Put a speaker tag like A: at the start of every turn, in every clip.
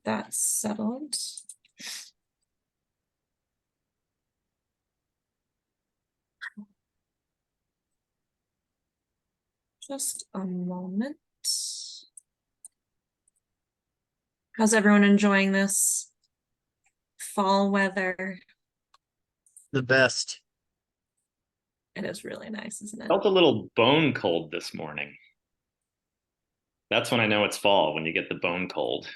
A: That's settled. Just a moment. How's everyone enjoying this fall weather?
B: The best.
A: It is really nice, isn't it?
C: Felt a little bone cold this morning. That's when I know it's fall, when you get the bone cold.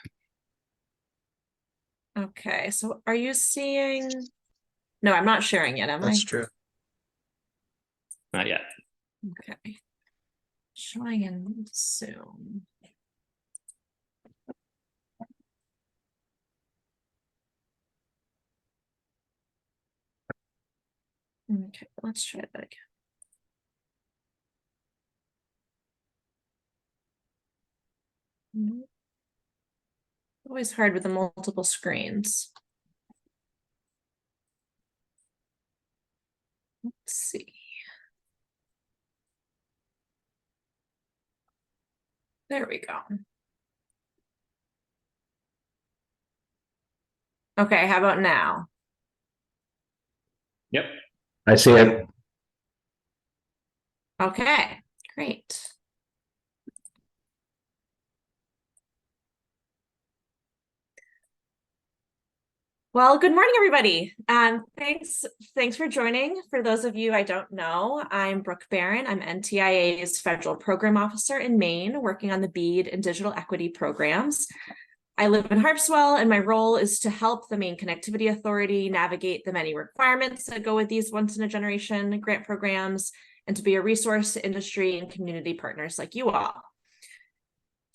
A: Okay, so are you seeing? No, I'm not sharing yet, am I?
B: That's true.
C: Not yet.
A: Okay. Showing in Zoom. Okay, let's try that again. Always hard with the multiple screens. Let's see. There we go. Okay, how about now?
C: Yep.
D: I see it.
A: Okay, great. Well, good morning, everybody. Thanks for joining. For those of you I don't know, I'm Brooke Barron. I'm NTIA's Federal Program Officer in Maine, working on the BEAD and digital equity programs. I live in Harpswell, and my role is to help the Maine Connectivity Authority navigate the many requirements that go with these once-in-a-generation grant programs, and to be a resource to industry and community partners like you all.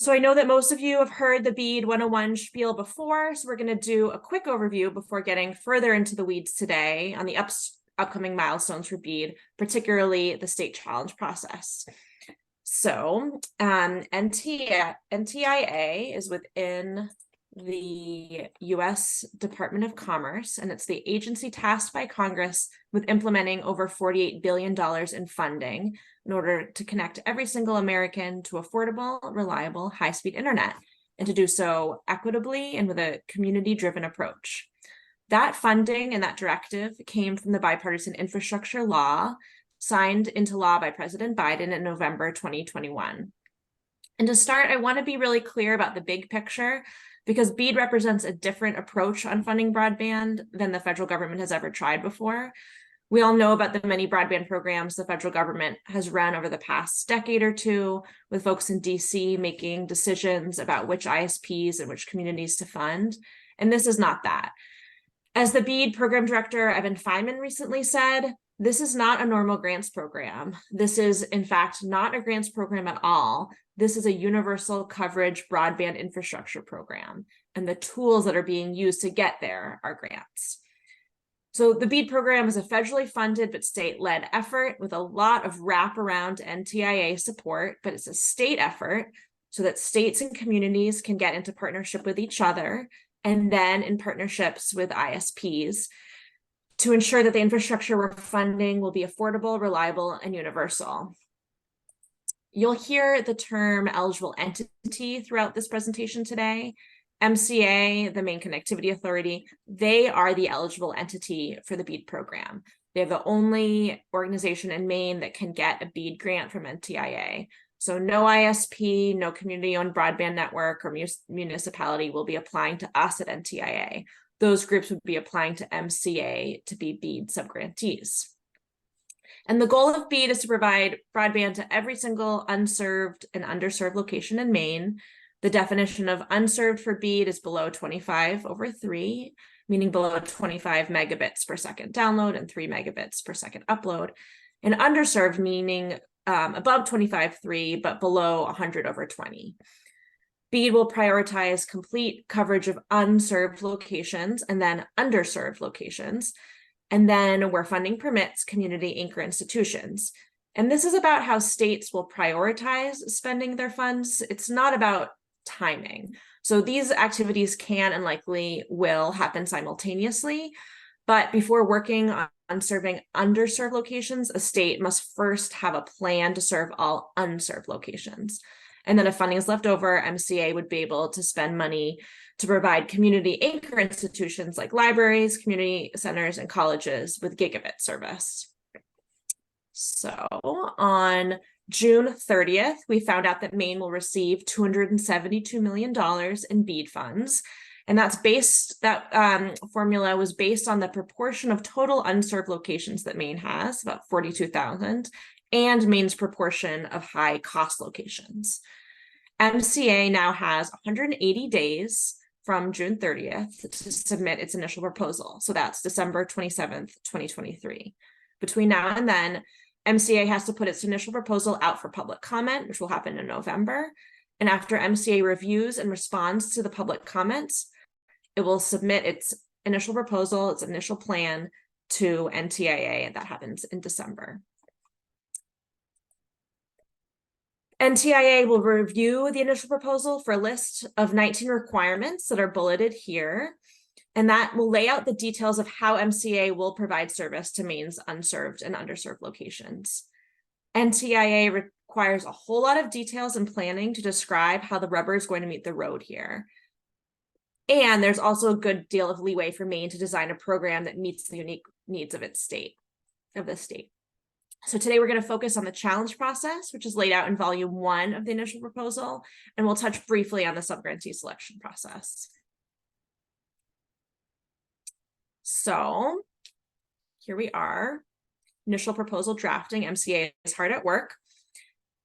A: So I know that most of you have heard the BEAD 101 spiel before, so we're going to do a quick overview before getting further into the weeds today on the upcoming milestones for BEAD, particularly the state challenge process. So NTIA is within the U.S. Department of Commerce, and it's the agency tasked by Congress with implementing over $48 billion in funding in order to connect every single American to affordable, reliable, high-speed internet, and to do so equitably and with a community-driven approach. That funding and that directive came from the bipartisan infrastructure law signed into law by President Biden in November 2021. And to start, I want to be really clear about the big picture, because BEAD represents a different approach on funding broadband than the federal government has ever tried before. We all know about the many broadband programs the federal government has run over the past decade or two, with folks in DC making decisions about which ISPs and which communities to fund. And this is not that. As the BEAD program director, Evan Feynman, recently said, this is not a normal grants program. This is, in fact, not a grants program at all. This is a universal coverage broadband infrastructure program, and the tools that are being used to get there are grants. So the BEAD program is a federally funded but state-led effort with a lot of wraparound NTIA support, but it's a state effort so that states and communities can get into partnership with each other and then in partnerships with ISPs to ensure that the infrastructure we're funding will be affordable, reliable, and universal. You'll hear the term eligible entity throughout this presentation today. MCA, the Maine Connectivity Authority, they are the eligible entity for the BEAD program. They're the only organization in Maine that can get a BEAD grant from NTIA. So no ISP, no community-owned broadband network or municipality will be applying to us at NTIA. Those groups would be applying to MCA to be BEAD subgrantees. And the goal of BEAD is to provide broadband to every single unserved and underserved location in Maine. The definition of unserved for BEAD is below 25/3, meaning below 25 megabits per second download and 3 megabits per second upload. And underserved meaning above 25/3, but below 100/20. BEAD will prioritize complete coverage of unserved locations and then underserved locations. And then where funding permits, community anchor institutions. And this is about how states will prioritize spending their funds. It's not about timing. So these activities can and likely will happen simultaneously. But before working on serving underserved locations, a state must first have a plan to serve all unserved locations. And then if funding is left over, MCA would be able to spend money to provide community anchor institutions like libraries, community centers, and colleges with gigabit service. So on June 30th, we found out that Maine will receive $272 million in BEAD funds. And that formula was based on the proportion of total unserved locations that Maine has, about 42,000, and Maine's proportion of high cost locations. MCA now has 180 days from June 30th to submit its initial proposal. So that's December 27th, 2023. Between now and then, MCA has to put its initial proposal out for public comment, which will happen in November. And after MCA reviews and responds to the public comments, it will submit its initial proposal, its initial plan to NTIA, and that happens in December. NTIA will review the initial proposal for a list of 19 requirements that are bulleted here, and that will lay out the details of how MCA will provide service to Maine's unserved and underserved locations. NTIA requires a whole lot of details and planning to describe how the rubber is going to meet the road here. And there's also a good deal of leeway for Maine to design a program that meets the unique needs of its state, So today we're going to focus on the challenge process, which is laid out in volume 1 of the initial proposal, and we'll touch briefly on the subgrantee selection process. So here we are, initial proposal drafting. MCA is hard at work.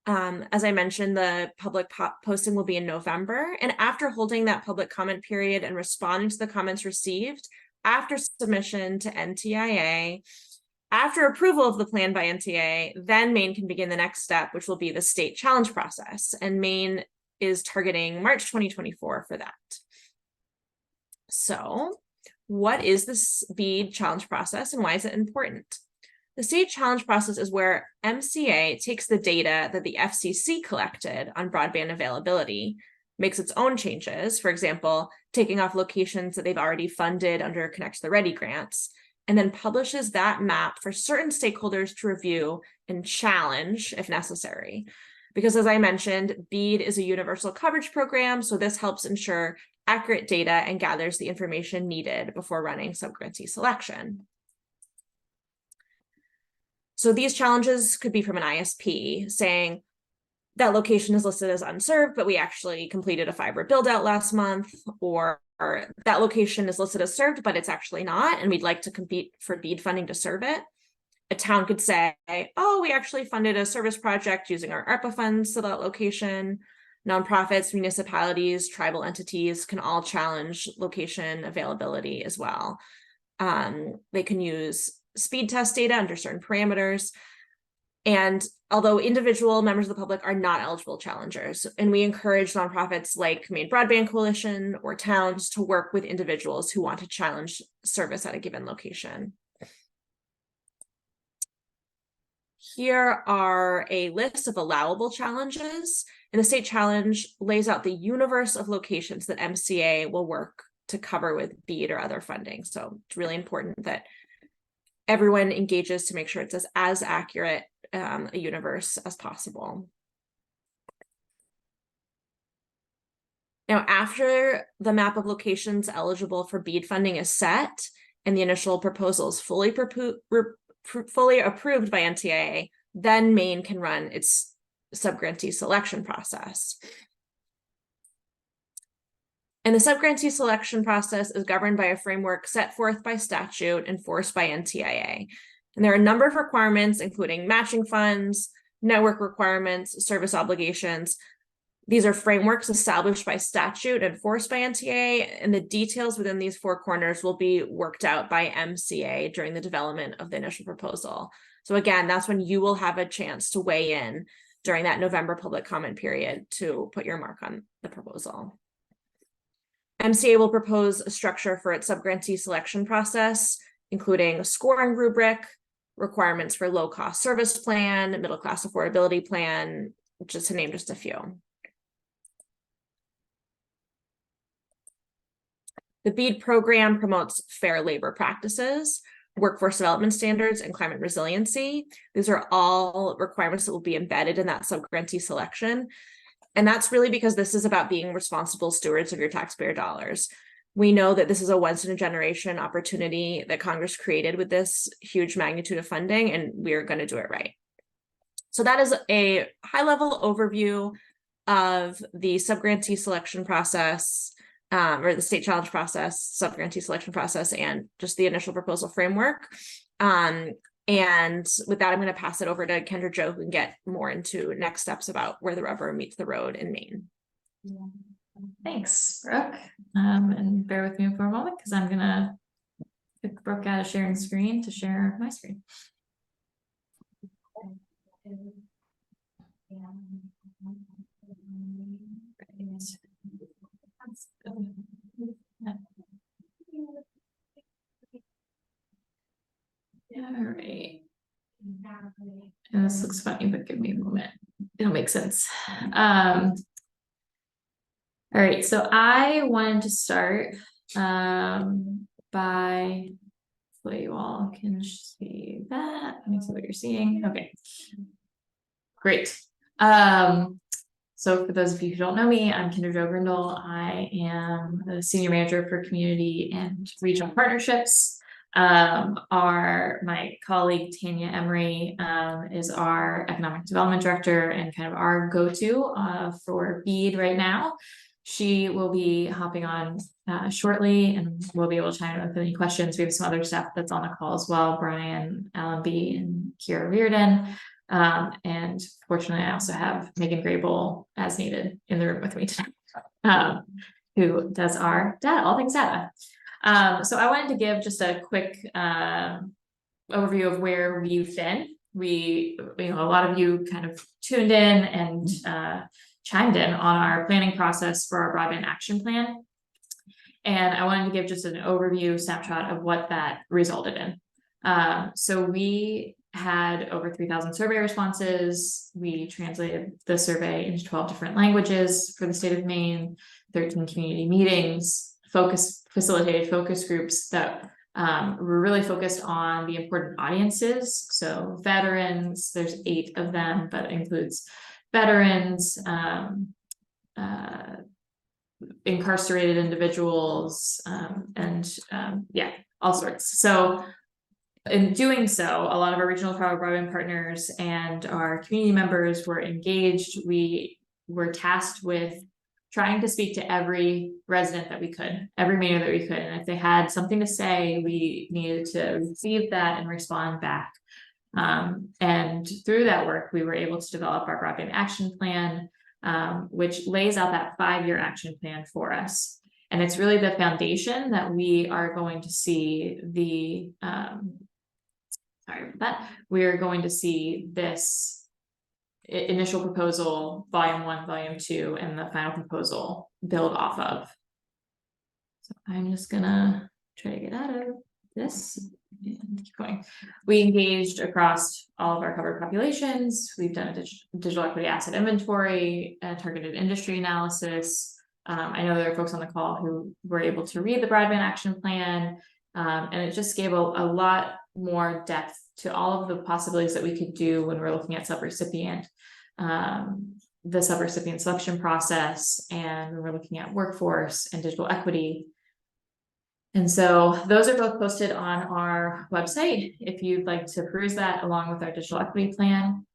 A: As I mentioned, the public posting will be in November, and after holding that public comment period and responding to the comments received, after submission to NTIA, after approval of the plan by NTIA, then Maine can begin the next step, which will be the state challenge process, and Maine is targeting March 2024 for that. So what is this BEAD challenge process and why is it important? The state challenge process is where MCA takes the data that the FCC collected on broadband availability, makes its own changes, for example, taking off locations that they've already funded under Connect the Ready grants, and then publishes that map for certain stakeholders to review and challenge if necessary. Because as I mentioned, BEAD is a universal coverage program, so this helps ensure accurate data and gathers the information needed before running subgrantee selection. So these challenges could be from an ISP saying that location is listed as unserved, but we actually completed a fiber build out last month, or that location is listed as served, but it's actually not, and we'd like to compete for BEAD funding to serve it. A town could say, oh, we actually funded a service project using our ARPA funds to that location. Nonprofits, municipalities, tribal entities can all challenge location availability as well. They can use speed test data under certain parameters. And although individual members of the public are not eligible challengers, and we encourage nonprofits like Maine Broadband Coalition or towns to work with individuals who want to challenge service at a given location. Here are a list of allowable challenges, and the state challenge lays out the universe of locations that MCA will work to cover with BEAD or other funding. So it's really important that everyone engages to make sure it's as accurate a universe as possible. Now, after the map of locations eligible for BEAD funding is set and the initial proposal is fully approved by NTIA, then Maine can run its subgrantee selection process. And the subgrantee selection process is governed by a framework set forth by statute enforced by NTIA. And there are a number of requirements, including matching funds, network requirements, service obligations. These are frameworks established by statute enforced by NTIA, and the details within these four corners will be worked out by MCA during the development of the initial proposal. So again, that's when you will have a chance to weigh in during that November public comment period to put your mark on the proposal. MCA will propose a structure for its subgrantee selection process, including a scoring rubric, requirements for low-cost service plan, middle-class affordability plan, just to name just a few. The BEAD program promotes fair labor practices, workforce development standards, and climate resiliency. These are all requirements that will be embedded in that subgrantee selection. And that's really because this is about being responsible stewards of your taxpayer dollars. We know that this is a once in a generation opportunity that Congress created with this huge magnitude of funding, and we're going to do it right. So that is a high level overview of the subgrantee selection process, or the state challenge process, subgrantee selection process, and just the initial proposal framework. And with that, I'm going to pass it over to Kendra Jo, who can get more into next steps about where the rubber meets the road in Maine.
D: Thanks, Brooke. And bear with me for a moment because I'm gonna pick Brooke out of sharing screen to share my screen. All right. And this looks funny, but give me a moment. It'll make sense. All right, so I wanted to start by, hopefully you all can see that. Let me see what you're seeing. Okay, great. So for those of you who don't know me, I'm Kendra Jo Grindle. I am the Senior Manager for Community and Regional Partnerships. My colleague Tanya Emery is our Economic Development Director and kind of our go-to for BEAD right now. She will be hopping on shortly and we'll be able to chime in with any questions. We have some other staff that's on the call as well, Brian Allenby and Kira Reardon. And fortunately, I also have Megan Grable as needed in the room with me tonight, who does our data, all things data. So I wanted to give just a quick overview of where we've been. A lot of you kind of tuned in and chimed in on our planning process for our broadband action plan. And I wanted to give just an overview snapshot of what that resulted in. So we had over 3,000 survey responses. We translated the survey into 12 different languages for the state of Maine, 13 community meetings, facilitated focus groups that were really focused on the important audiences. So veterans, there's 8 of them, but it includes veterans, incarcerated individuals, and all sorts. So in doing so, a lot of our regional broadband partners and our community members were engaged. We were tasked with trying to speak to every resident that we could, every Mainer that we could. And if they had something to say, we needed to receive that and respond back. And through that work, we were able to develop our broadband action plan, which lays out that 5-year action plan for us. And it's really the foundation that we are going to see we're going to see this initial proposal, volume 1, volume 2, and the final proposal build off of. So I'm just gonna try to get out of this and keep going. We engaged across all of our covered populations. We've done a digital equity asset inventory, a targeted industry analysis. I know there are folks on the call who were able to read the broadband action plan, and it just gave a lot more depth to all of the possibilities that we could do when we're looking at subrecipient, the subrecipient selection process, and when we're looking at workforce and digital equity. And so those are both posted on our website if you'd like to peruse that along with our digital equity plan.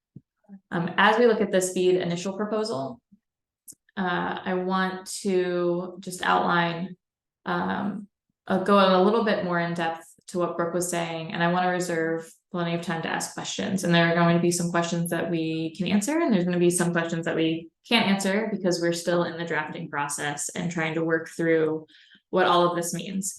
D: As we look at this BEAD initial proposal, I want to just outline, I'll go a little bit more in depth to what Brooke was saying, and I want to reserve plenty of time to ask questions. And there are going to be some questions that we can answer, and there's going to be some questions that we can't answer because we're still in the drafting process and trying to work through what all of this means.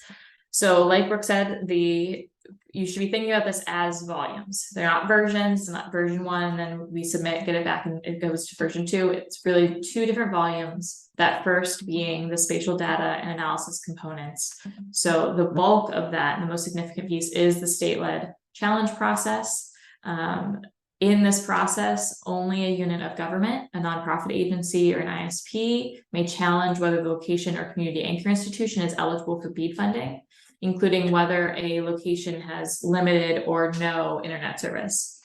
D: So like Brooke said, you should be thinking about this as volumes. They're not versions, not version 1, and then we submit, get it back, and it goes to version 2. It's really 2 different volumes, that first being the spatial data and analysis components. So the bulk of that, and the most significant piece, is the state-led challenge process. In this process, only a unit of government, a nonprofit agency, or an ISP may challenge whether the location or community anchor institution is eligible for BEAD funding, including whether a location has limited or no internet service.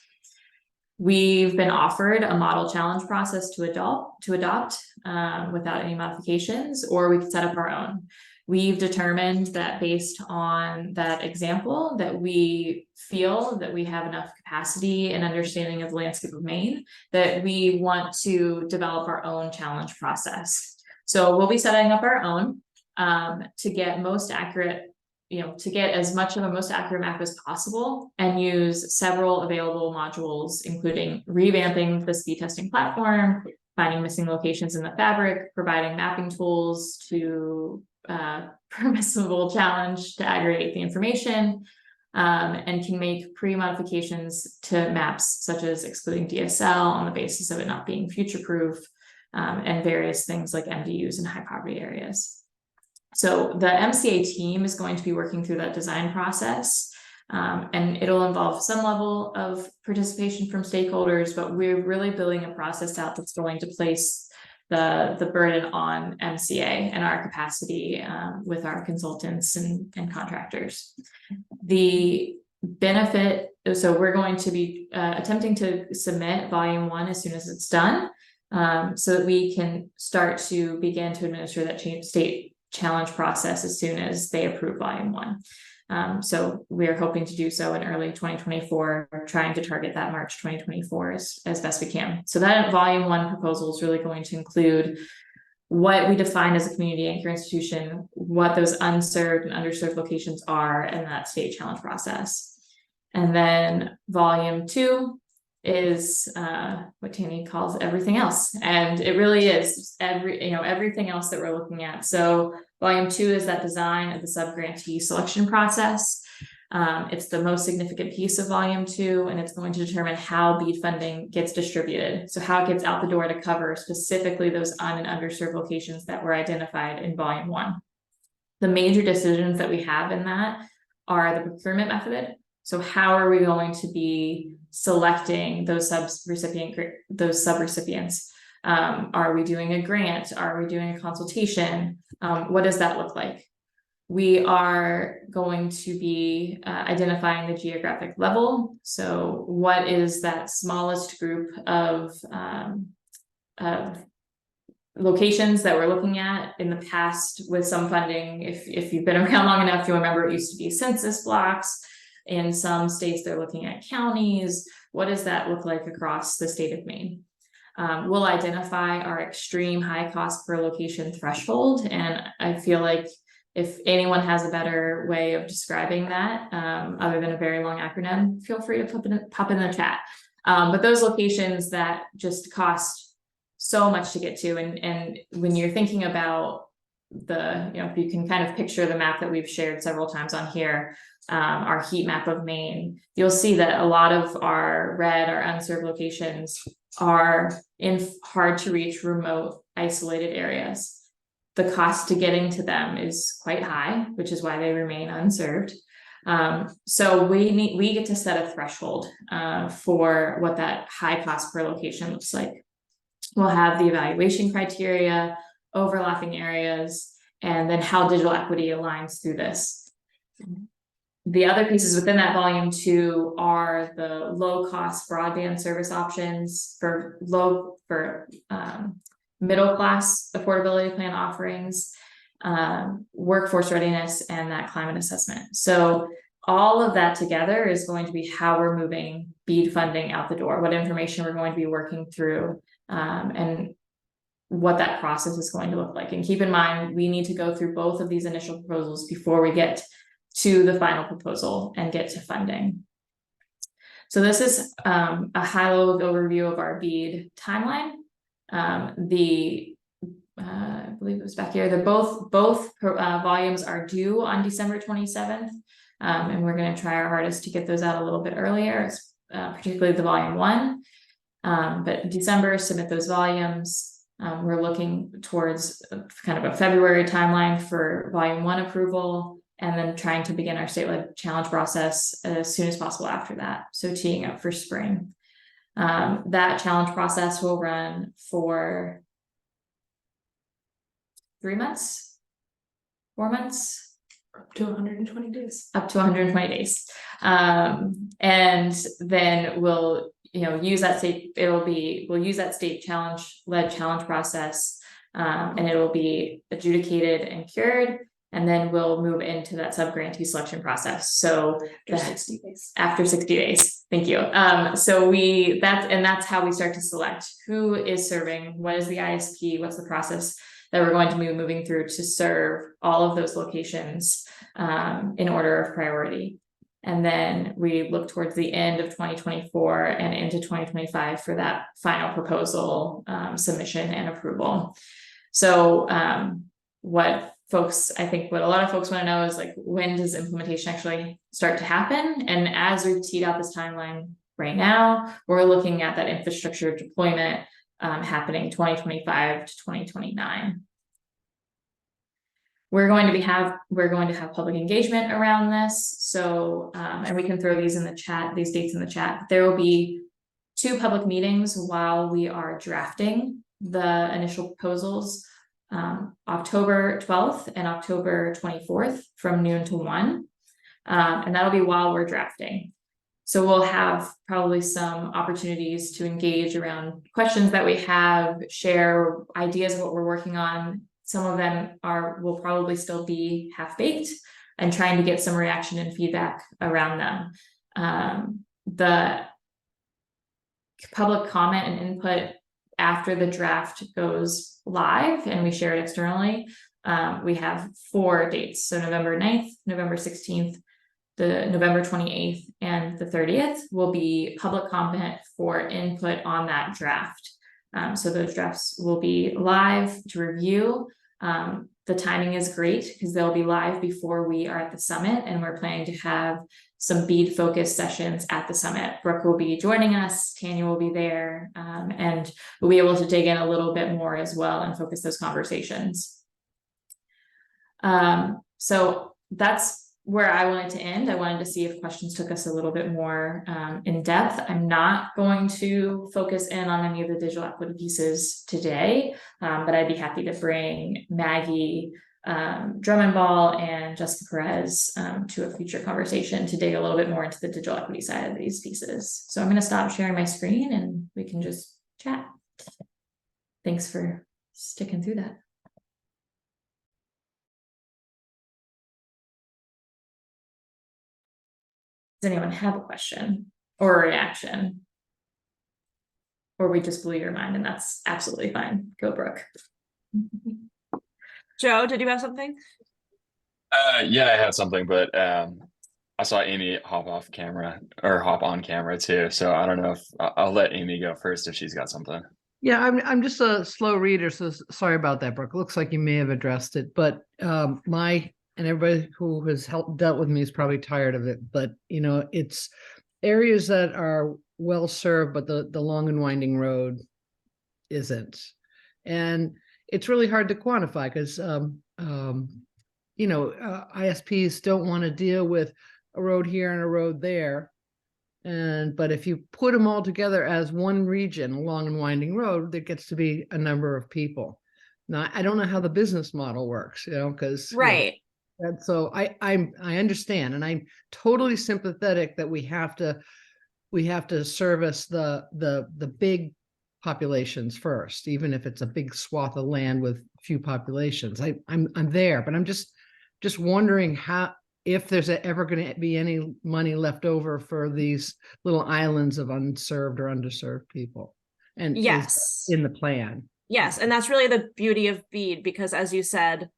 D: We've been offered a model challenge process to adopt without any modifications, or we could set up our own. We've determined that based on that example, that we feel that we have enough capacity and understanding of the landscape of Maine, that we want to develop our own challenge process. So we'll be setting up our own to get most accurate, to get as much of a most accurate map as possible, and use several available modules, including revamping the speed testing platform, finding missing locations in the fabric, providing mapping tools to permissible challenge to aggregate the information, and can make pre-modifications to maps such as excluding DSL on the basis of it not being future-proof, and various things like MDUs in high poverty areas. So the MCA team is going to be working through that design process, and it'll involve some level of participation from stakeholders, but we're really building a process out that's going to place the burden on MCA and our capacity with our consultants and contractors. The benefit, so we're going to be attempting to submit volume 1 as soon as it's done, so that we can start to begin to administer that state challenge process as soon as they approve volume 1. So we're hoping to do so in early 2024, trying to target that March 2024 as best we can. So that volume 1 proposal is really going to include what we define as a community anchor institution, what those unserved and underserved locations are, and that state challenge process. And then volume 2 is what Tanny calls everything else, and it really is everything else that we're looking at. So volume 2 is that design of the sub-grantee selection process. It's the most significant piece of volume 2, and it's going to determine how BEAD funding gets distributed, so how it gets out the door to cover specifically those un- and underserved locations that were identified in volume 1. The major decisions that we have in that are the procurement method. So how are we going to be selecting those sub-recipients? Are we doing a grant? Are we doing a consultation? What does that look like? We are going to be identifying the geographic level. So what is that smallest group of locations that we're looking at? In the past with some funding, if you've been around long enough, you'll remember it used to be census blocks. In some states, they're looking at counties. What does that look like across the state of Maine? We'll identify our extreme high cost per location threshold. And I feel like if anyone has a better way of describing that, other than a very long acronym, feel free to pop in the chat. But those locations that just cost so much to get to, and when you're thinking about if you can kind of picture the map that we've shared several times on here, our heat map of Maine, you'll see that a lot of our red, our unserved locations are in hard to reach, remote, isolated areas. The cost to getting to them is quite high, which is why they remain unserved. So we get to set a threshold for what that high cost per location looks like. We'll have the evaluation criteria, overlapping areas, and then how digital equity aligns through this. The other pieces within that volume 2 are the low cost broadband service options for middle class affordability plan offerings, workforce readiness, and that climate assessment. So all of that together is going to be how we're moving BEAD funding out the door, what information we're going to be working through, and what that process is going to look like. And keep in mind, we need to go through both of these initial proposals before we get to the final proposal and get to funding. So this is a high-level overview of our BEAD timeline. I believe it was back here. Both volumes are due on December 27th, and we're going to try our hardest to get those out a little bit earlier, particularly the volume 1. But December, submit those volumes. We're looking towards kind of a February timeline for volume 1 approval, and then trying to begin our statewide challenge process as soon as possible after that. So teeing up for spring. That challenge process will run for 3 months, 4 months,
A: Up to 120 days.
D: up to 120 days. And then we'll use that state, we'll use that state challenge-led challenge process, and it will be adjudicated and cured, and then we'll move into that sub-grantee selection process. So
A: After 60 days.
D: After 60 days, thank you. So that's how we start to select who is serving, what is the ISP, what's the process that we're going to be moving through to serve all of those locations in order of priority. And then we look towards the end of 2024 and into 2025 for that final proposal submission and approval. So what a lot of folks want to know is, like, when does implementation actually start to happen? And as we've teed out this timeline right now, we're looking at that infrastructure deployment happening 2025 to 2029. We're going to have public engagement around this. So, and we can throw these in the chat, these dates in the chat. There will be 2 public meetings while we are drafting the initial proposals, October 12th and October 24th from noon to 1. And that'll be while we're drafting. So we'll have probably some opportunities to engage around questions that we have, share ideas of what we're working on. Some of them will probably still be half-baked, and trying to get some reaction and feedback around them. The public comment and input after the draft goes live and we share it externally, we have 4 dates. So November 9th, November 16th, the November 28th, and the 30th will be public comment for input on that draft. So those drafts will be live to review. The timing is great because they'll be live before we are at the summit, and we're planning to have some BEAD focused sessions at the summit. Brooke will be joining us, Tanya will be there, and we'll be able to dig in a little bit more as well and focus those conversations. So that's where I wanted to end. I wanted to see if questions took us a little bit more in depth. I'm not going to focus in on any of the digital equity pieces today, but I'd be happy to bring Maggie Drummondball and Jessica Perez to a future conversation to dig a little bit more into the digital equity side of these pieces. So I'm going to stop sharing my screen and we can just chat. Thanks for sticking through that. Does anyone have a question or a reaction? Or we just blew your mind, and that's absolutely fine. Go, Brooke.
A: Joe, did you have something?
E: Yeah, I had something, but I saw Amy hop on camera too. So I don't know if I'll let Amy go first if she's got something.
B: Yeah, I'm just a slow reader, so sorry about that, Brooke. Looks like you may have addressed it, but and everybody who has dealt with me is probably tired of it, but it's areas that are well served, but the long and winding road isn't. And it's really hard to quantify because ISPs don't want to deal with a road here and a road there. But if you put them all together as one region, a long and winding road, there gets to be a number of people. Now, I don't know how the business model works, because
A: Right.
B: And so I understand, and I'm totally sympathetic that we have to service the big populations first, even if it's a big swath of land with few populations. I'm there, but I'm just wondering if there's ever going to be any money left over for these little islands of unserved or underserved people, and
A: yes,
B: in the plan.
A: Yes, and that's really the beauty of BEAD, because as you said,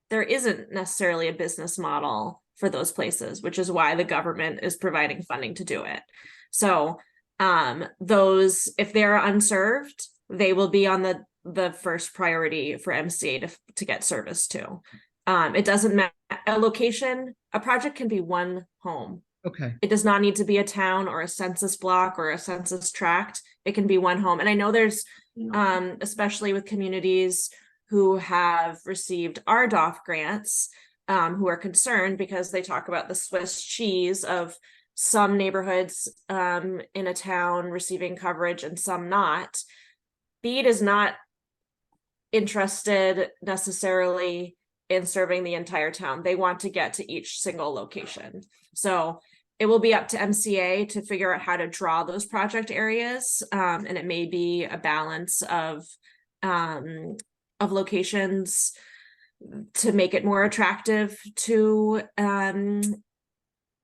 A: there isn't necessarily a business model for those places, which is why the government is providing funding to do it. So those, if they're unserved, they will be on the first priority for MCA to get service to. It doesn't matter a location, a project can be one home.
B: Okay.
A: It does not need to be a town or a census block or a census tract. It can be one home. And I know there's especially with communities who have received RDOF grants, who are concerned because they talk about the Swiss cheese of some neighborhoods in a town receiving coverage and some not. BEAD is not interested necessarily in serving the entire town. They want to get to each single location. So it will be up to MCA to figure out how to draw those project areas. And it may be a balance of locations to make it more attractive to an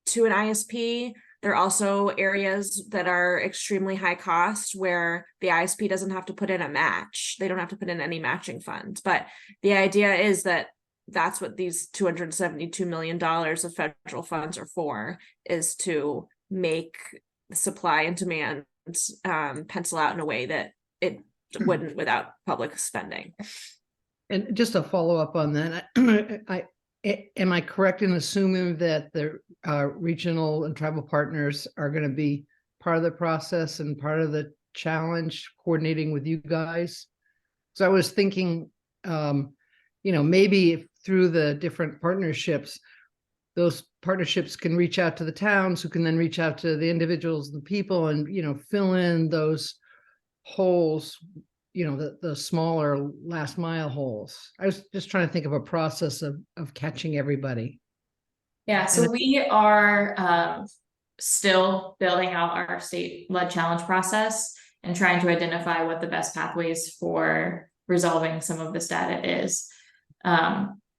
A: ISP. There are also areas that are extremely high cost where the ISP doesn't have to put in a match. They don't have to put in any matching funds. But the idea is that that's what these $272 million of federal funds are for, is to make supply and demand pencil out in a way that it wouldn't without public spending.
B: And just a follow up on that, am I correct in assuming that the regional and tribal partners are going to be part of the process and part of the challenge, coordinating with you guys? So I was thinking, maybe if through the different partnerships, those partnerships can reach out to the towns, who can then reach out to the individuals and the people, and fill in those holes, the smaller last mile holes. I was just trying to think of a process of catching everybody.
D: Yeah, so we are still building out our state-led challenge process and trying to identify what the best pathways for resolving some of this data is.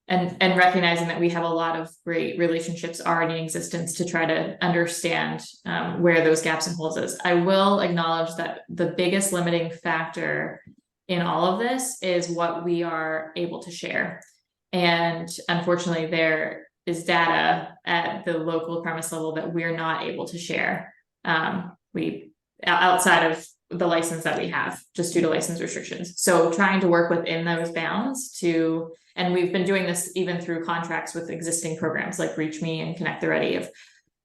D: And recognizing that we have a lot of great relationships already in existence to try to understand where those gaps and holes is. I will acknowledge that the biggest limiting factor in all of this is what we are able to share. And unfortunately, there is data at the local premise level that we're not able to share. We outside of the license that we have, just due to license restrictions. So trying to work within those bounds and we've been doing this even through contracts with existing programs like Reach Me and Connect the Ready, of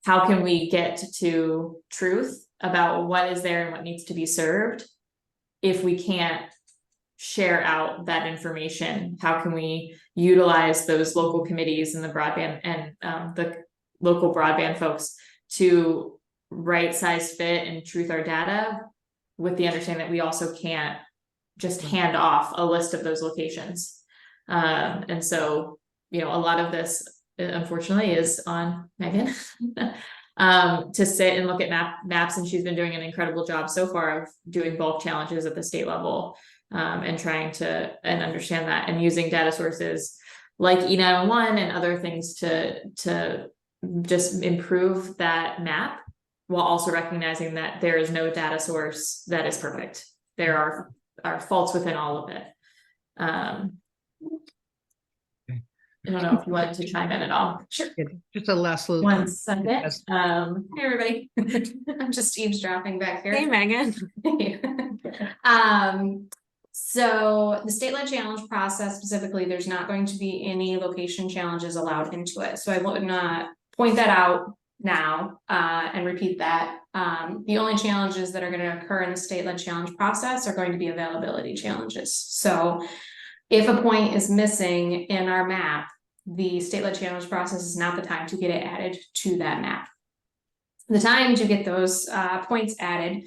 D: how can we get to truth about what is there and what needs to be served. If we can't share out that information, how can we utilize those local committees and the broadband and the local broadband folks to right size, fit, and truth our data, with the understanding that we also can't just hand off a list of those locations. And so, a lot of this, unfortunately, is on Megan to sit and look at maps, and she's been doing an incredible job so far of doing bulk challenges at the state level, and trying to understand that, and using data sources like E911 and other things to just improve that map, while also recognizing that there is no data source that is perfect. There are faults within all of it. I don't know if you wanted to chime in at all.
F: Sure.
B: Just a last little.
D: One second.
F: Hey, everybody. I'm just eavesdropping back here.
A: Hey, Megan.
F: So the state-led challenge process specifically, there's not going to be any location challenges allowed into it. So I would not point that out now and repeat that. The only challenges that are going to occur in the state-led challenge process are going to be availability challenges. So if a point is missing in our map, the state-led challenge process is not the time to get it added to that map. The time to get those points added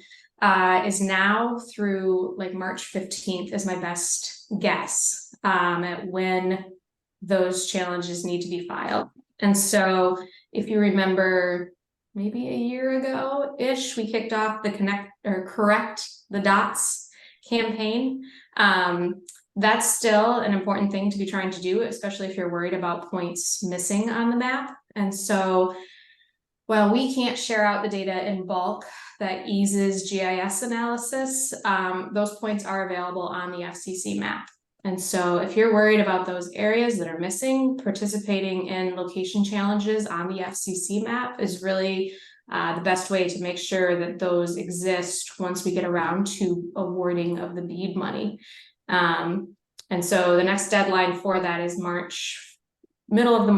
F: is now through like March 15th is my best guess at when those challenges need to be filed. And so if you remember, maybe a year ago-ish, we kicked off the Correct the Dots campaign. That's still an important thing to be trying to do, especially if you're worried about points missing on the map. And so while we can't share out the data in bulk that eases GIS analysis, those points are available on the FCC map. And so if you're worried about those areas that are missing, participating in location challenges on the FCC map is really the best way to make sure that those exist once we get around to awarding of the BEAD money. And so the next deadline for that is middle of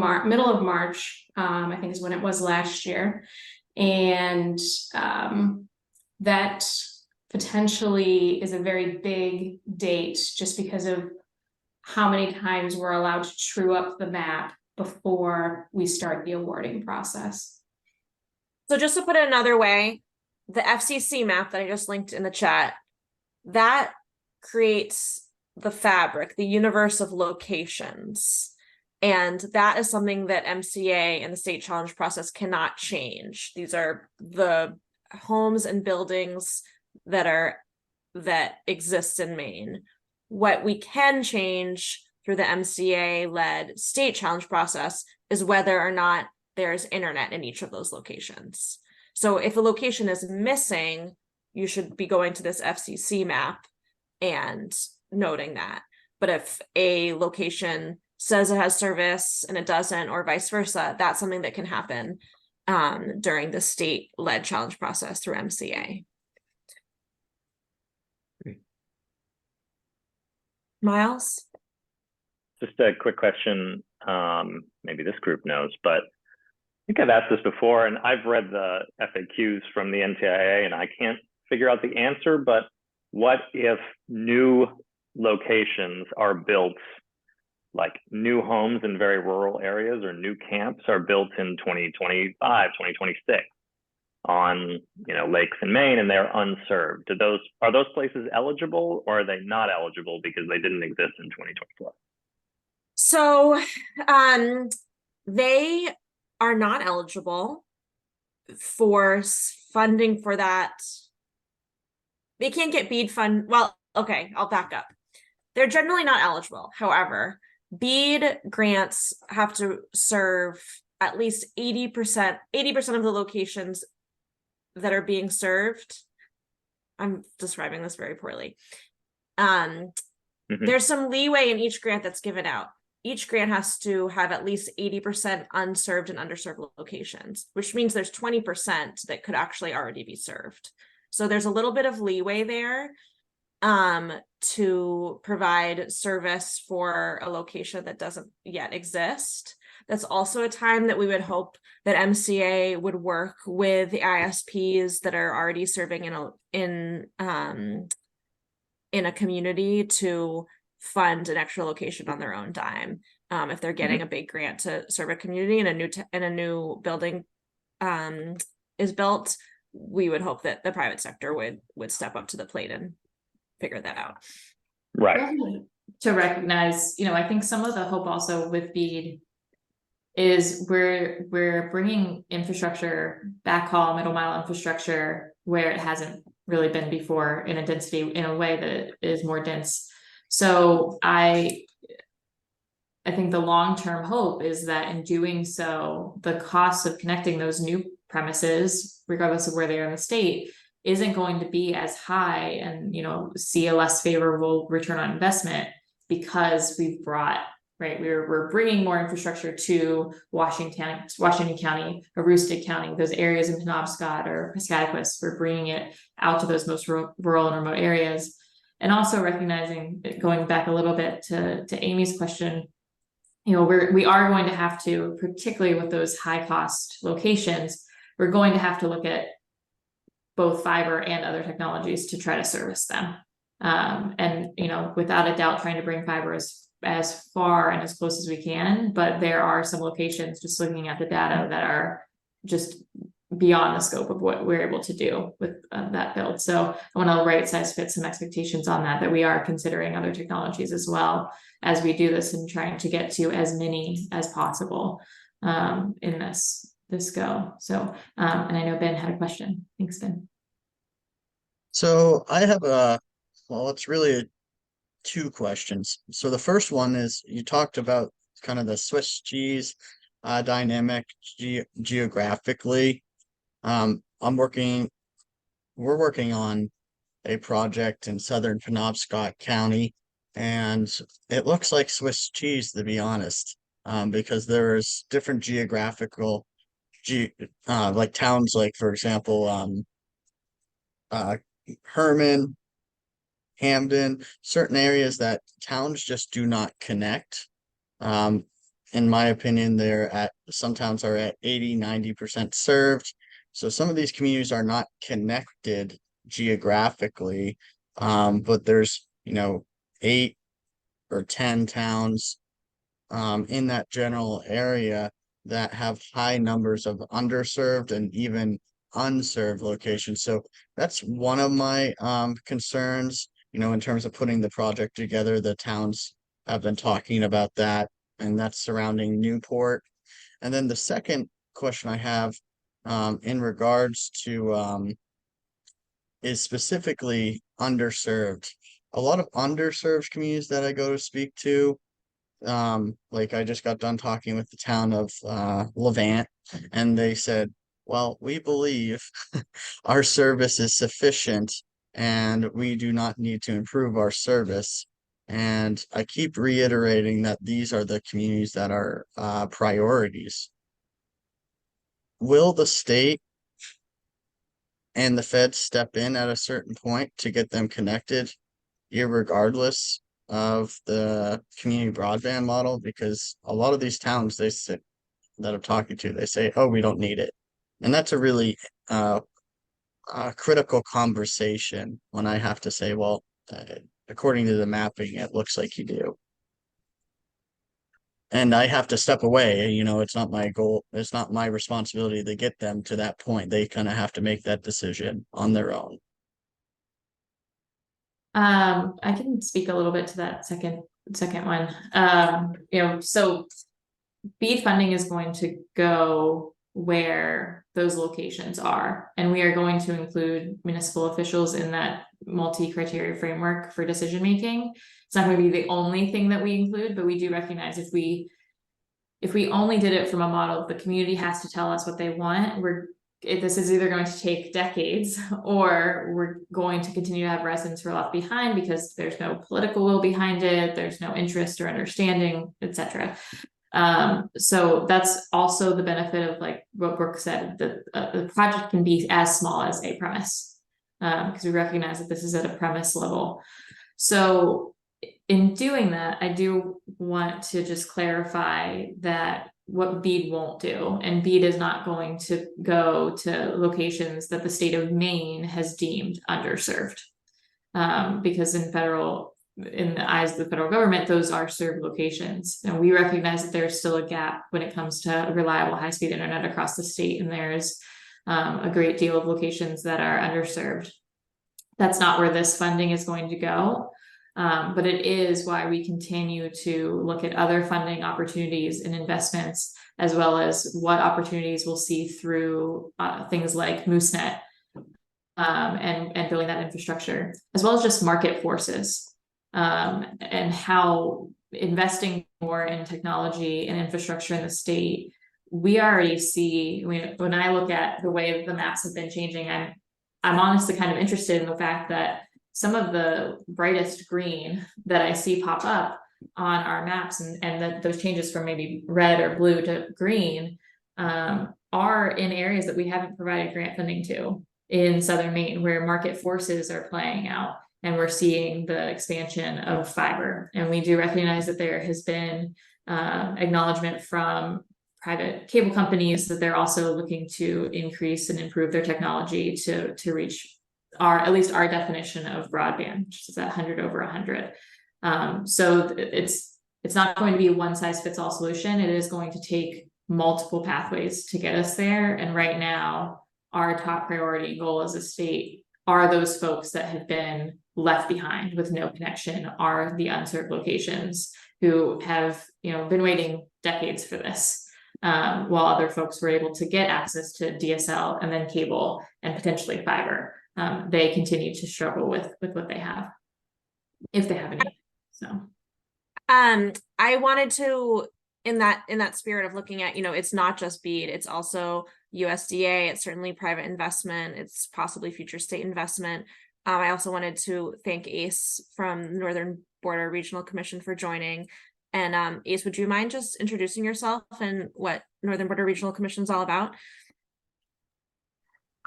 F: March, I think is when it was last year. And that potentially is a very big date just because of how many times we're allowed to true up the map before we start the awarding process.
A: So just to put it another way, the FCC map that I just linked in the chat, that creates the fabric, the universe of locations. And that is something that MCA and the state challenge process cannot change. These are the homes and buildings that exist in Maine. What we can change through the MCA-led state challenge process is whether or not there's internet in each of those locations. So if a location is missing, you should be going to this FCC map and noting that. But if a location says it has service and it doesn't, or vice versa, that's something that can happen during the state-led challenge process through MCA.
B: Great.
A: Miles?
G: Just a quick question. Maybe this group knows, but I think I've asked this before, and I've read the FAQs from the NTIA, and I can't figure out the answer, but what if new locations are built, like new homes in very rural areas or new camps are built in 2025, 2026 on, lakes in Maine, and they're unserved? Are those places eligible, or are they not eligible because they didn't exist in 2024?
A: So they are not eligible for funding for that. They can't get BEAD fund. Well, okay, I'll back up. They're generally not eligible. However, BEAD grants have to serve at least 80% of the locations that are being served. I'm describing this very poorly. There's some leeway in each grant that's given out. Each grant has to have at least 80% unserved and underserved locations, which means there's 20% that could actually already be served. So there's a little bit of leeway there to provide service for a location that doesn't yet exist. That's also a time that we would hope that MCA would work with the ISPs that are already serving in a community to fund an extra location on their own dime. If they're getting a big grant to serve a community and a new building is built, we would hope that the private sector would step up to the plate and figure that out.
G: Right.
D: To recognize, I think some of the hope also with BEAD is we're bringing infrastructure, backhaul, middle mile infrastructure where it hasn't really been before in a way that is more dense. So I think the long-term hope is that in doing so, the cost of connecting those new premises, regardless of where they are in the state, isn't going to be as high and, see a less favorable return on investment because we've brought, right, we're bringing more infrastructure to Washington County, Aroostook County, those areas in Penobscot or Piscataquis. We're bringing it out to those most rural and remote areas. And also recognizing, going back a little bit to Amy's question, we are going to have to, particularly with those high cost locations, we're going to have to look at both fiber and other technologies to try to service them. And without a doubt, trying to bring fiber as far and as close as we can, but there are some locations, just looking at the data, that are just beyond the scope of what we're able to do with that build. So I want to right size fit some expectations on that we are considering other technologies as well as we do this and trying to get to as many as possible in this go. So and I know Ben had a question. Thanks, Ben.
H: So I have it's really two questions. So the first one is, you talked about kind of the Swiss cheese dynamic geographically. We're working on a project in southern Penobscot County, and it looks like Swiss cheese, to be honest, because there's different geographical like towns, like for example Herman, Hamden, certain areas that towns just do not connect. In my opinion, some towns are at 80-90% served. So some of these communities are not connected geographically, but there's 8 or 10 towns in that general area that have high numbers of underserved and even unserved locations. So that's one of my concerns, in terms of putting the project together. The towns have been talking about that. and that's surrounding Newport. And then the second question I have in regards to is specifically underserved. A lot of underserved communities that I go to speak to, like I just got done talking with the town of Levant, and they said, well, we believe our service is sufficient and we do not need to improve our service. And I keep reiterating that these are the communities that are priorities. Will the state and the feds step in at a certain point to get them connected, irregardless of the community broadband model? Because a lot of these towns that I'm talking to, they say, oh, we don't need it. And that's a really critical conversation when I have to say, well, according to the mapping, it looks like you do. And I have to step away. It's not my goal. It's not my responsibility to get them to that point. They kind of have to make that decision on their own.
D: I can speak a little bit to that second one. So BEAD funding is going to go where those locations are, and we are going to include municipal officials in that multi-criteria framework for decision making. It's not going to be the only thing that we include, but we do recognize if we only did it from a model, the community has to tell us what they want. This is either going to take decades, or we're going to continue to have residents who are left behind because there's no political will behind it, there's no interest or understanding, etc. So that's also the benefit of, like what Brooke said, that the project can be as small as a premise, because we recognize that this is at a premise level. So in doing that, I do want to just clarify that what BEAD won't do, and BEAD is not going to go to locations that the state of Maine has deemed underserved, because in the eyes of the federal government, those are served locations. And we recognize that there's still a gap when it comes to reliable high-speed internet across the state, and there's a great deal of locations that are underserved. That's not where this funding is going to go. But it is why we continue to look at other funding opportunities and investments, as well as what opportunities we'll see through things like MooseNet, and building that infrastructure, as well as just market forces, and how investing more in technology and infrastructure in the state. We already see, when I look at the way that the maps have been changing, I'm honestly kind of interested in the fact that some of the brightest green that I see pop up on our maps, and that those changes from maybe red or blue to green, are in areas that we haven't provided grant funding to in Southern Maine, where market forces are playing out, and we're seeing the expansion of fiber. And we do recognize that there has been acknowledgement from private cable companies that they're also looking to increase and improve their technology to reach at least our definition of broadband, which is at 100 over 100. So it's not going to be a one size fits all solution. It is going to take multiple pathways to get us there. And right now, our top priority goal as a state are those folks that have been left behind with no connection, are the unserved locations who have been waiting decades for this, while other folks were able to get access to DSL and then cable and potentially fiber. They continue to struggle with what they have, if they have any. So
A: I wanted to, in that spirit of looking at, it's not just BEAD, it's also USDA, it's certainly private investment, it's possibly future state investment. I also wanted to thank Ace from Northern Border Regional Commission for joining. And Ace, would you mind just introducing yourself and what Northern Border Regional Commission is all about?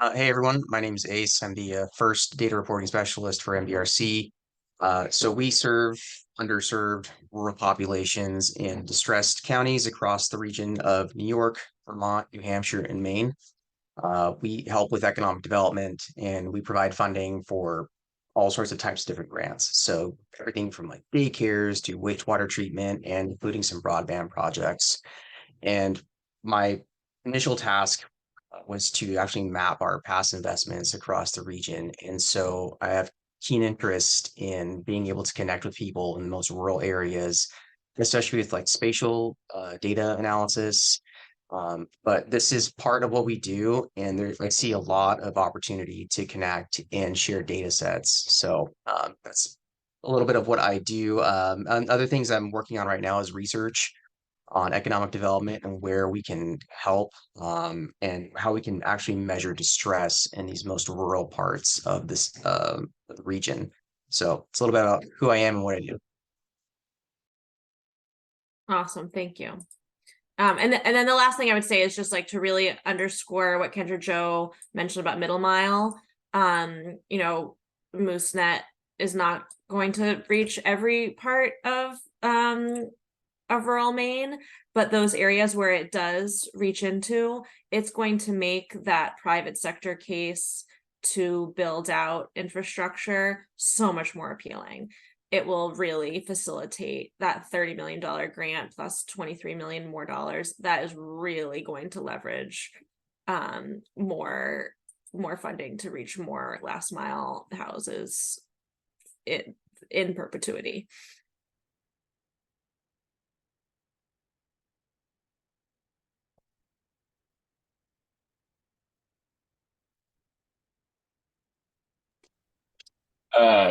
I: Hey everyone, my name is Ace. I'm the first data reporting specialist for MBRC. So we serve underserved rural populations in distressed counties across the region of New York, Vermont, New Hampshire, and Maine. We help with economic development, and we provide funding for all sorts of types of different grants. So everything from like daycares to wastewater treatment, and including some broadband projects. And my initial task was to actually map our past investments across the region. And so I have keen interest in being able to connect with people in the most rural areas especially with like spatial data analysis. But this is part of what we do, and I see a lot of opportunity to connect and share data sets. So that's a little bit of what I do. And other things I'm working on right now is research on economic development and where we can help, and how we can actually measure distress in these most rural parts of this region. So it's a little bit about who I am and what I do.
A: Awesome, thank you. And then the last thing I would say is just like to really underscore what Kendra Jo mentioned about middle mile. You know, MooseNet is not going to reach every part of rural Maine, but those areas where it does reach into, it's going to make that private sector case to build out infrastructure so much more appealing. It will really facilitate that $30 million grant plus $23 million more dollars. That is really going to leverage more funding to reach more last mile houses in perpetuity.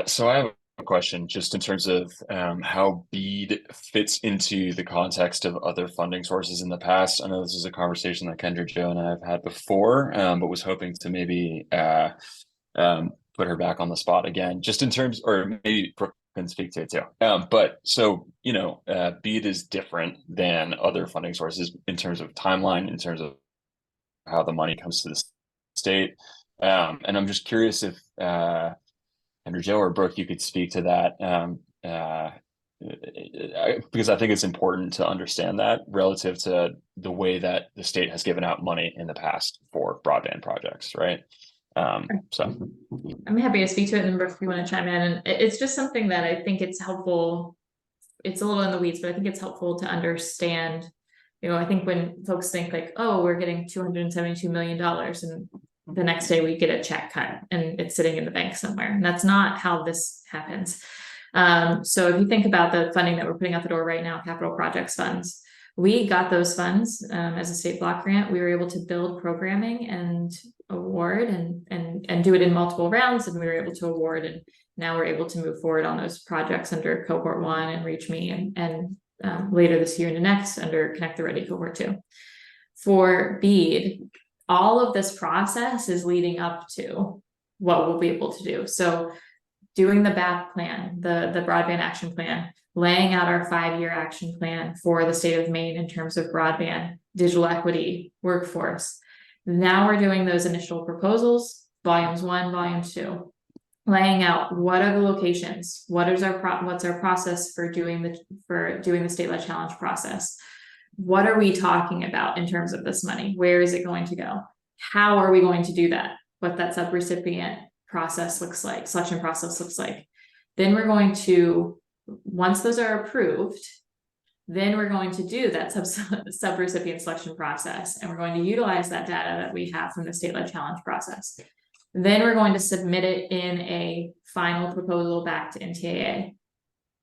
E: So I have a question just in terms of how BEAD fits into the context of other funding sources in the past. I know this is a conversation that Kendra Jo and I have had before, but was hoping to maybe put her back on the spot again, just in terms, or maybe Brooke can speak to it too. But so, you know, BEAD is different than other funding sources in terms of timeline, in terms of how the money comes to the state. And I'm just curious if Kendra Jo or Brooke, you could speak to that, because I think it's important to understand that relative to the way that the state has given out money in the past for broadband projects, right? So
D: I'm happy to speak to it, and then Brooke, if you want to chime in. And it's just something that I think it's helpful. It's a little in the weeds, but I think it's helpful to understand. You know, I think when folks think like, oh, we're getting $272 million, and the next day we get a check cut and it's sitting in the bank somewhere. And that's not how this happens. So if you think about the funding that we're putting out the door right now, capital projects funds, we got those funds as a state block grant. We were able to build programming and award and do it in multiple rounds, and we were able to award, and now we're able to move forward on those projects under cohort 1 and Reach Me, and later this year into next under Connect the Ready cohort 2. For BEAD, all of this process is leading up to what we'll be able to do. So doing the BAP plan, the broadband action plan, laying out our 5-year action plan for the state of Maine in terms of broadband, digital equity, workforce. Now we're doing those initial proposals, volumes 1, volume 2, laying out what are the locations, what's our process for doing the statewide challenge process. What are we talking about in terms of this money? Where is it going to go? How are we going to do that? What that subrecipient process looks like, selection process looks like. Then we're going to, once those are approved, then we're going to do that subrecipient selection process, and we're going to utilize that data that we have from the statewide challenge process. Then we're going to submit it in a final proposal back to NTIA.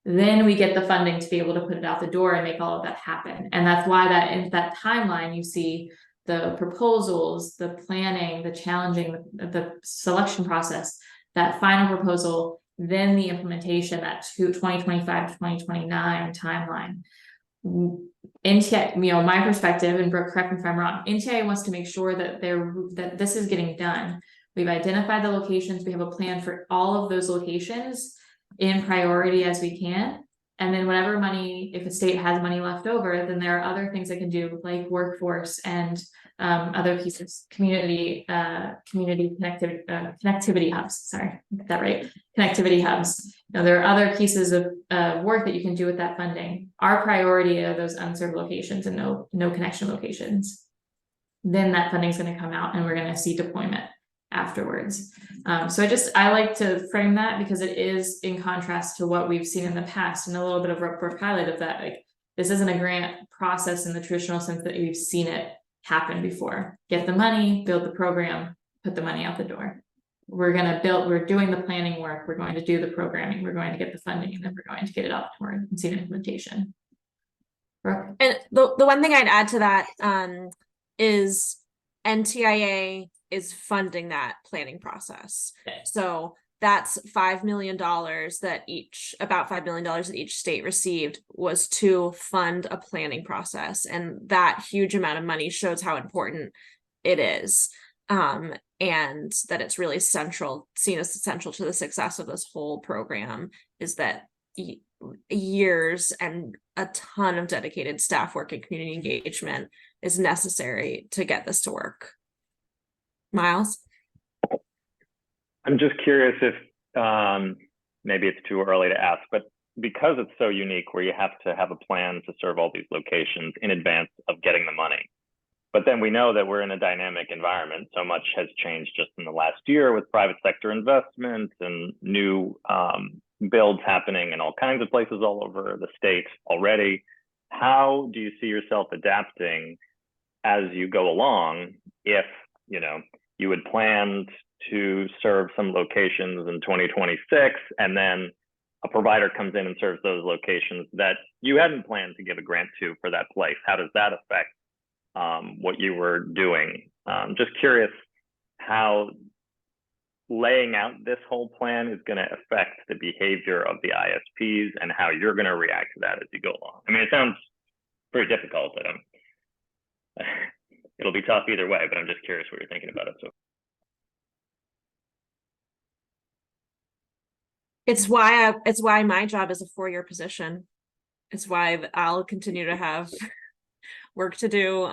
D: Then we get the funding to be able to put it out the door and make all of that happen. And that's why that in that timeline, you see the proposals, the planning, the challenging, the selection process, that final proposal, then the implementation, that 2025 to 2029 timeline. NTIA, you know, my perspective, and Brooke, correct me if I'm wrong, NTIA wants to make sure that that this is getting done. We've identified the locations. We have a plan for all of those locations in priority as we can. And then whatever money, if a state has money left over, then there are other things it can do, like workforce and other pieces, community connectivity hubs. Sorry, get that right. Connectivity hubs. Now, there are other pieces of work that you can do with that funding. Our priority are those unserved locations and no connection locations. Then that funding is going to come out, and we're going to see deployment afterwards. So I like to frame that because it is in contrast to what we've seen in the past, and a little bit of a highlight of that. Like, this isn't a grant process in the traditional sense that we've seen it happen before. Get the money, build the program, put the money out the door. We're doing the planning work, we're going to do the programming, we're going to get the funding, and then we're going to get it out the door and see the implementation. Brooke?
A: And the one thing I'd add to that is NTIA is funding that planning process.
D: Okay.
A: So that's $5 million that about $5 million that each state received was to fund a planning process. And that huge amount of money shows how important it is. And that it's really seen as essential to the success of this whole program, is that years and a ton of dedicated staff work and community engagement is necessary to get this to work. Miles?
G: I'm just curious if maybe it's too early to ask, but because it's so unique where you have to have a plan to serve all these locations in advance of getting the money. But then we know that we're in a dynamic environment. So much has changed just in the last year with private sector investments and new builds happening in all kinds of places all over the state already. How do you see yourself adapting as you go along if, you know, you had planned to serve some locations in 2026 and then a provider comes in and serves those locations that you hadn't planned to give a grant to for that place? How does that affect what you were doing? Just curious how laying out this whole plan is going to affect the behavior of the ISPs and how you're going to react to that as you go along. I mean, it sounds very difficult, but it'll be tough either way, but I'm just curious what you're thinking about it. So
A: It's why my job is a 4-year position. It's why I'll continue to have work to do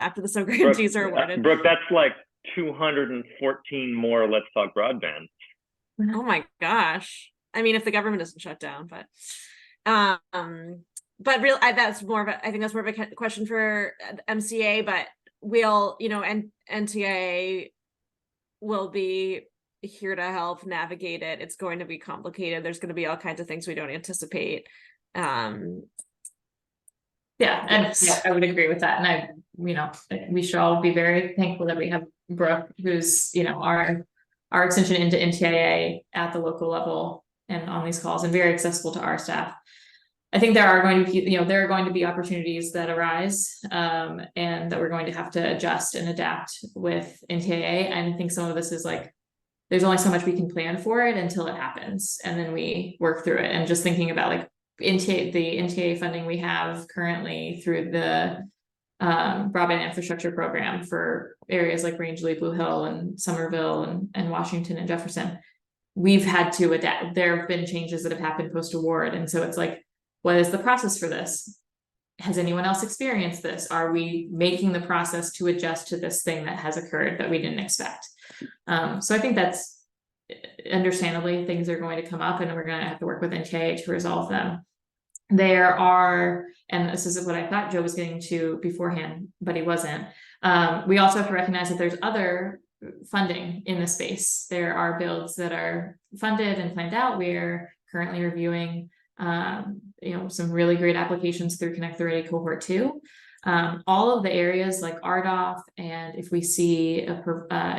A: after the SO grantees are awarded.
G: Brooke, that's like 214 more Let's Talk Broadband.
A: Oh my gosh. I mean, if the government doesn't shut down, but that's more of a, I think that's more of a question for MCA, but we'll, you know, and NTIA will be here to help navigate it. It's going to be complicated. There's going to be all kinds of things we don't anticipate.
D: Yeah, and yeah, I would agree with that. And you know, we should all be very thankful that we have Brooke, who's, you know, our extension into NTIA at the local level and on these calls and very accessible to our staff. I think there are going to be, you know, there are going to be opportunities that arise and that we're going to have to adjust and adapt with NTIA. And I think some of this is like, there's only so much we can plan for it until it happens. And then we work through it. And just thinking about like the NTIA funding we have currently through the broadband infrastructure program for areas like Rangeley, Blue Hill, and Somerville, and Washington and Jefferson. We've had to adapt. There have been changes that have happened post-award. And so it's like, what is the process for this? Has anyone else experienced this? Are we making the process to adjust to this thing that has occurred that we didn't expect? So I think that's understandably things are going to come up and we're going to have to work with NTIA to resolve them. There are, and this is what I thought Joe was getting to beforehand, but he wasn't. We also have to recognize that there's other funding in the space. There are builds that are funded and planned out. We're currently reviewing you know, some really great applications through Connect the Ready Cohort 2. All of the areas like RDOF, and if we see an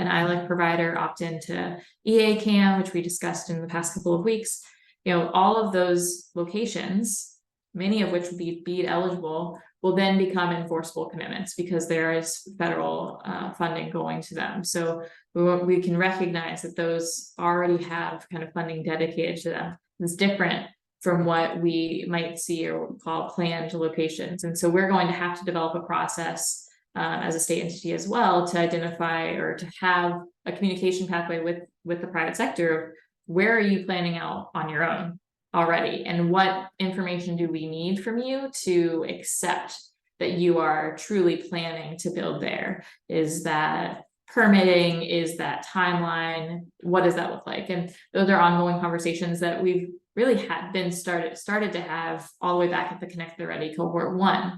D: ILEC provider opt into EACAM, which we discussed in the past couple of weeks, you know, all of those locations, many of which would be BEAD eligible, will then become enforceable commitments because there is federal funding going to them. So we can recognize that those already have kind of funding dedicated to them. It's different from what we might see or call planned locations. And so we're going to have to develop a process as a state entity as well to identify or to have a communication pathway with the private sector. Where are you planning out on your own already? And what information do we need from you to accept that you are truly planning to build there? Is that permitting? Is that timeline? What does that look like? And those are ongoing conversations that we've really had been started to have all the way back at the Connect the Ready Cohort 1,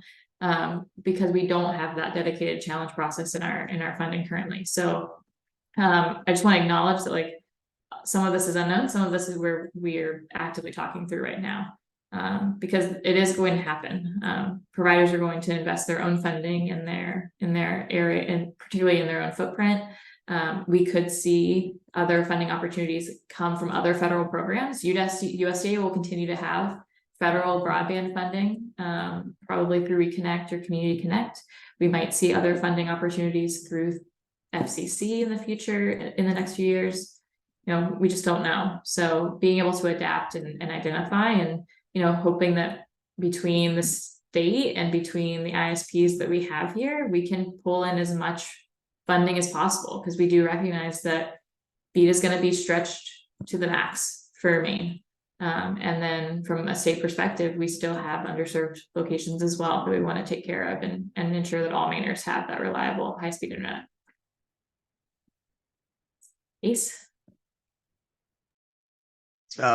D: because we don't have that dedicated challenge process in our funding currently. So I just want to acknowledge that like some of this is unknown, some of this is where we're actively talking through right now, because it is going to happen. Providers are going to invest their own funding in their area, and particularly in their own footprint. We could see other funding opportunities come from other federal programs. USDA will continue to have federal broadband funding, probably through Reconnect or Community Connect. We might see other funding opportunities through FCC in the future, in the next few years. You know, we just don't know. So being able to adapt and identify, and, you know, hoping that between the state and between the ISPs that we have here, we can pull in as much funding as possible, because we do recognize that BEAD is going to be stretched to the max for Maine. And then from a state perspective, we still have underserved locations as well that we want to take care of and ensure that all Mainers have that reliable high-speed internet. Ace?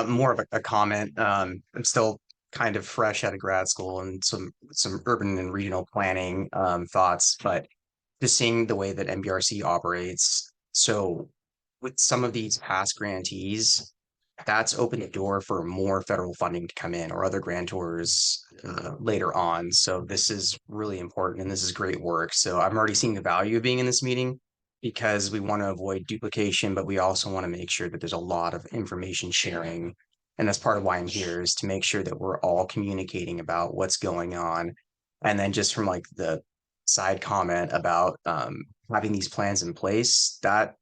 I: More of a comment. I'm still kind of fresh out of grad school and some urban and regional planning thoughts, but just seeing the way that MBRC operates. So with some of these past grantees, that's opened the door for more federal funding to come in, or other grantors later on. So this is really important, and this is great work. So I'm already seeing the value of being in this meeting, because we want to avoid duplication, but we also want to make sure that there's a lot of information sharing. And that's part of why I'm here, is to make sure that we're all communicating about what's going on. And then just from like the side comment about having these plans in place, that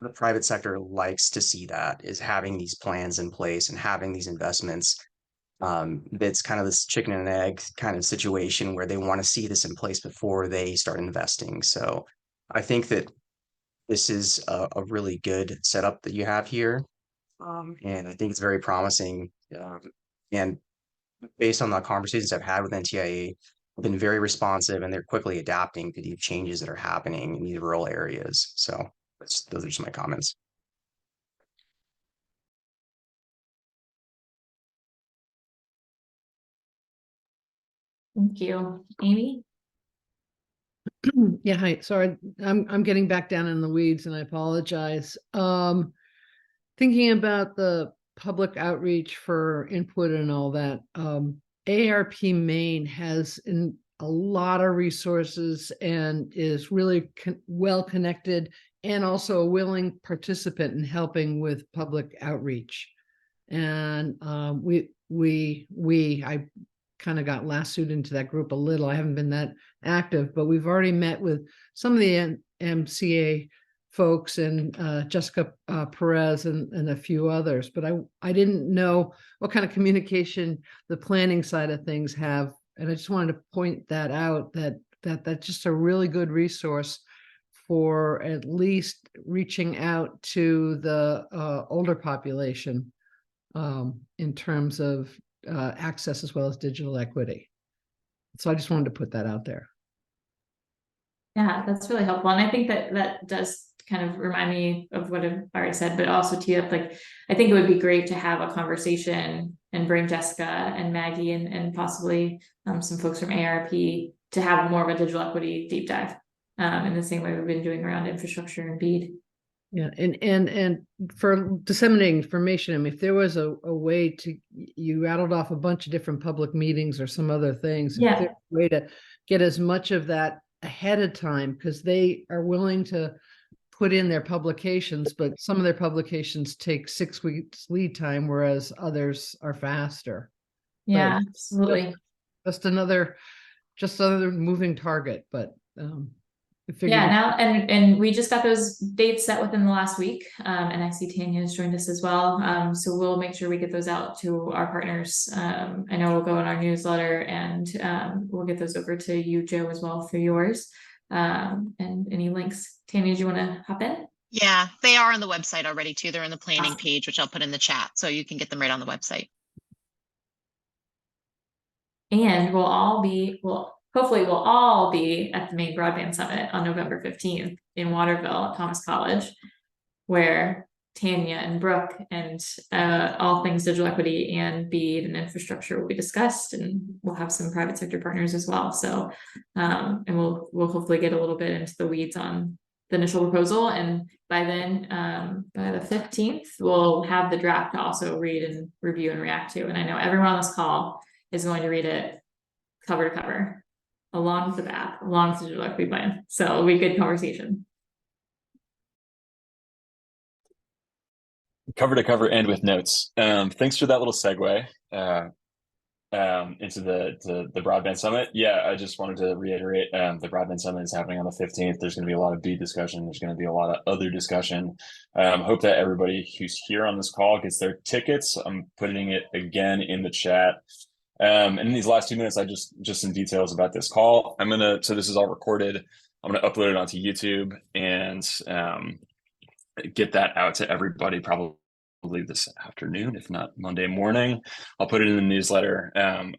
I: the private sector likes to see, that is having these plans in place and having these investments. It's kind of this chicken and egg kind of situation where they want to see this in place before they start investing. So I think that this is a really good setup that you have here. And I think it's very promising. And based on the conversations I've had with NTIA, I've been very responsive, and they're quickly adapting to these changes that are happening in these rural areas. So those are just my comments.
D: Thank you. Amy?
B: Yeah, hi. Sorry, I'm getting back down in the weeds, and I apologize. Thinking about the public outreach for input and all that, ARP Maine has a lot of resources and is really well connected, and also a willing participant in helping with public outreach. And I kind of got lassoed into that group a little. I haven't been that active, but we've already met with some of the MCA folks, and Jessica Perez and a few others, but I didn't know what kind of communication the planning side of things have. And I just wanted to point that out, that's just a really good resource for at least reaching out to the older population in terms of access as well as digital equity. So I just wanted to put that out there.
D: Yeah, that's really helpful. And I think that does kind of remind me of what I've already said, but also tee up, like, I think it would be great to have a conversation and bring Jessica and Maggie and possibly some folks from ARP to have more of a digital equity deep dive in the same way we've been doing around infrastructure and BEAD.
B: Yeah, and for disseminating information, I mean, if there was a way to, you rattled off a bunch of different public meetings or some other things, if there's a way to get as much of that ahead of time, because they are willing to put in their publications, but some of their publications take 6 weeks lead time, whereas others are faster.
D: Yeah,
B: but
D: absolutely.
B: Just another moving target, but
D: yeah, now and we just got those dates set within the last week, and I see Tanya has joined us as well. So we'll make sure we get those out to our partners. I know we'll go in our newsletter, and we'll get those over to you, Joe, as well for yours. And any links. Tanya, do you want to hop in?
J: Yeah, they are on the website already too. They're in the planning page, which I'll put in the chat, so you can get them right on the website.
D: And hopefully we'll all be at the Maine Broadband Summit on November 15th in Waterville at Thomas College, where Tanya and Brooke and all things digital equity and BEAD and infrastructure will be discussed, and we'll have some private sector partners as well. So, and we'll hopefully get a little bit into the weeds on the initial proposal, and by then, by the 15th, we'll have the draft to also read and review and react to. And I know everyone on this call is going to read it cover to cover, along with the BAP, along with the digital equity plan. So it'll be a good conversation.
E: Cover to cover and with notes. Thanks for that little segue. into the Broadband Summit. Yeah, I just wanted to reiterate, the Broadband Summit is happening on the 15th. There's going to be a lot of BEAD discussion. There's going to be a lot of other discussion. Hope that everybody who's here on this call gets their tickets. I'm putting it again in the chat. And in these last 2 minutes, I just some details about this call. So this is all recorded. I'm gonna upload it onto YouTube and get that out to everybody probably this afternoon, if not Monday morning. I'll put it in the newsletter.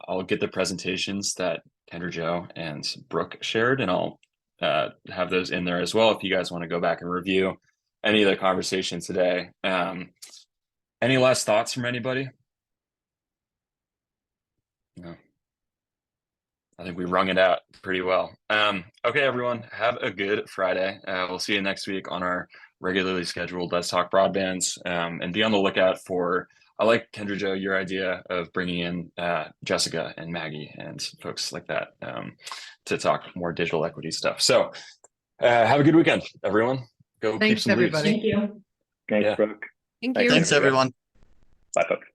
E: I'll get the presentations that Kendra Jo and Brooke shared, and I'll have those in there as well if you guys want to go back and review any of the conversation today. Any last thoughts from anybody? No. I think we wrung it out pretty well. Okay, everyone, have a good Friday. We'll see you next week on our regularly scheduled Let's Talk Broadbands, and be on the lookout for, I like, Kendra Jo, your idea of bringing in Jessica and Maggie and folks like that to talk more digital equity stuff. So have a good weekend, everyone. Go keep
B: Thanks,
E: some roots.
B: everybody.
D: Thank you.
G: Thanks,
E: Yeah.
G: Brooke.
B: Thank
G: Thanks,
B: you.
H: Thanks, everyone.
G: Bye, folks.